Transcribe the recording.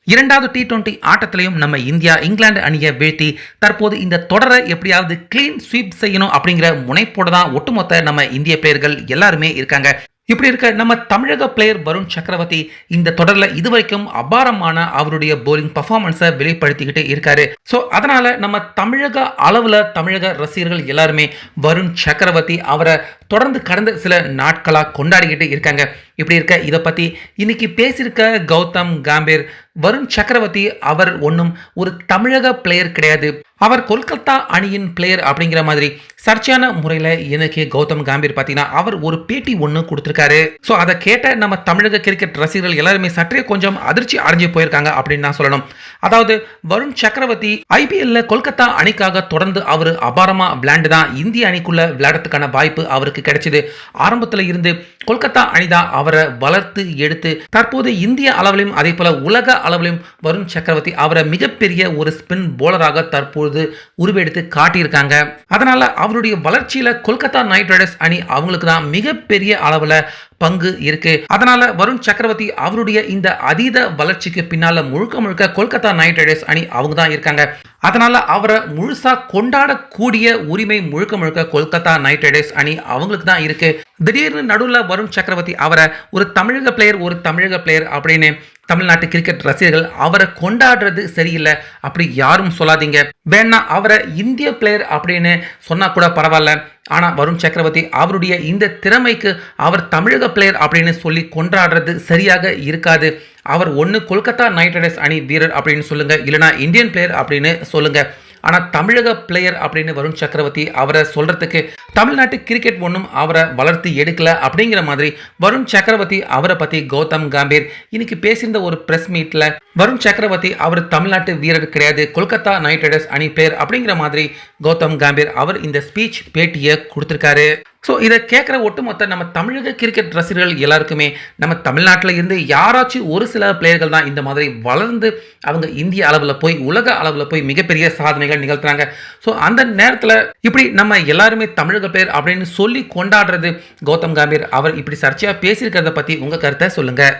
இரண்டாவது T20 ஆட்டத்திலையும் நம்ம India England அணியை வீழ்த்தி தற்போது இந்த தொடரை எப்படியாவது கிளீன் ஸ்வீப் செய்யணும் அப்படிங்கிற முனைப்போட தான் ஒட்டுமொத்த நம்ம இந்திய பிளேயர்கள் எல்லாருமே இருக்காங்க. இப்படி இருக்க நம்ம தமிழக பிளேயர் வருண் சக்கரவர்த்தி இந்த தொடர்ல இதுவரைக்கும் அபாரமான அவருடைய போலிங் பர்ஃபார்மன்ஸை வெளிப்படுத்திக்கிட்டு இருக்காரு. ஸோ அதனால நம்ம தமிழக அளவுல தமிழக ரசிகர்கள் எல்லாருமே வருண் சக்கரவர்த்தி அவரை தொடர்ந்து கடந்த சில நாட்களாக கொண்டாடிக்கிட்டு இருக்காங்க. இப்படி இருக்க இதை பற்றி இன்னைக்கு பேசியிருக்க கௌதம் கம்பீர், வருண் சக்கரவர்த்தி அவர் ஒன்றும் ஒரு தமிழக பிளேயர் கிடையாது, அவர் கொல்கத்தா அணியின் பிளேயர் அப்படிங்கிற மாதிரி சர்ச்சையான முறையில் எனக்கு கௌதம் கம்பீர் பார்த்தீங்கன்னா அவர் ஒரு பேட்டி ஒன்று கொடுத்துருக்காரு. ஸோ அதை கேட்ட நம்ம தமிழக கிரிக்கெட் ரசிகர்கள் எல்லாருமே சற்றே கொஞ்சம் அதிர்ச்சி அடைஞ்சு போயிருக்காங்க அப்படின்னு நான் சொல்லணும். அதாவது வருண் சக்கரவர்த்தி ஐபிஎல்ல கொல்கத்தா அணிக்காக தொடர்ந்து அவர் அபாரமா விளையாண்டு தான் இந்திய அணிக்குள்ள விளையாடுறதுக்கான வாய்ப்பு அவருக்கு கிடைச்சது. ஆரம்பத்தில் இருந்து கொல்கத்தா அணிதான் அவரை வளர்த்து எடுத்து தற்போது இந்திய அளவிலும் அதே போல உலக அளவிலும் வருண் சக்கரவர்த்தி அவரை மிகப்பெரிய ஒரு ஸ்பின் போலராக தற்போது உருவெடுத்து காட்டியிருக்காங்க. அதனால அவருடைய வளர்ச்சியில கொல்கத்தா நைட் ரைடர்ஸ் அணி அவங்களுக்கு தான் மிகப்பெரிய அளவில் பங்கு இருக்கு. அதனால வருண் சக்கரவர்த்தி அவருடைய இந்த அதீத வளர்ச்சிக்கு பின்னால முழுக்க முழுக்க கொல்கத்தா நைட் ரைடர்ஸ் அணி அவங்க தான் இருக்காங்க. அதனால அவரை முழுசா கொண்டாடக்கூடிய உரிமை முழுக்க முழுக்க கொல்கத்தா நைட் ரைடர்ஸ் அணி அவங்களுக்கு தான் இருக்கு. திடீர்னு நடுவில் வருண் சக்கரவர்த்தி அவரை ஒரு தமிழக பிளேயர் அப்படின்னு தமிழ்நாட்டு கிரிக்கெட் ரசிகர்கள் அவரை கொண்டாடுறது சரியில்லை அப்படி யாரும் சொல்லாதீங்க. வேணா அவரை இந்திய பிளேயர் அப்படின்னு சொன்னா கூட பரவாயில்ல. ஆனா வருண் சக்கரவர்த்தி அவருடைய இந்த திறமைக்கு அவர் தமிழக பிளேயர் அப்படின்னு சொல்லி கொண்டாடுறது சரியாக இருக்காது. அவர் ஒன்று கொல்கத்தா நைட் ரைடர்ஸ் அணி வீரர் அப்படின்னு சொல்லுங்க, இல்லைனா இந்தியன் பிளேயர் அப்படின்னு சொல்லுங்க. ஆனால் தமிழக பிளேயர் அப்படின்னு வருண் சக்கரவர்த்தி அவரை சொல்றதுக்கு தமிழ்நாட்டு கிரிக்கெட் ஒன்றும் அவரை வளர்த்து எடுக்கல அப்படிங்கிற மாதிரி வருண் சக்கரவர்த்தி அவரை பற்றி கௌதம் கம்பீர் இன்னைக்கு பேசியிருந்த ஒரு பிரஸ் மீட்டில் வருண் சக்கரவர்த்தி அவர் தமிழ்நாட்டு வீரர் கிடையாது, கொல்கத்தா நைட் ரைடர்ஸ் அணி பிளேயர் அப்படிங்கிற மாதிரி கௌதம் கம்பீர் அவர் இந்த ஸ்பீச் பேட்டியை கொடுத்துருக்காரு. ஸோ இதை கேட்குற ஒட்டுமொத்த நம்ம தமிழக கிரிக்கெட் ரசிகர்கள் எல்லாருக்குமே நம்ம தமிழ்நாட்டில் இருந்து யாராச்சும் ஒரு சில பிளேயர்கள் தான் இந்த மாதிரி வளர்ந்து அவங்க இந்திய அளவில் போய் உலக அளவில் போய் மிகப்பெரிய சாதனைகள் நிகழ்த்துறாங்க. ஸோ அந்த நேரத்தில் இப்படி நம்ம எல்லாருமே தமிழக பிளேயர் அப்படின்னு சொல்லி கொண்டாடுறது கௌதம் கம்பீர் அவர் இப்படி சர்ச்சையாக பேசியிருக்கிறத பற்றி உங்கள் கருத்தை சொல்லுங்கள்.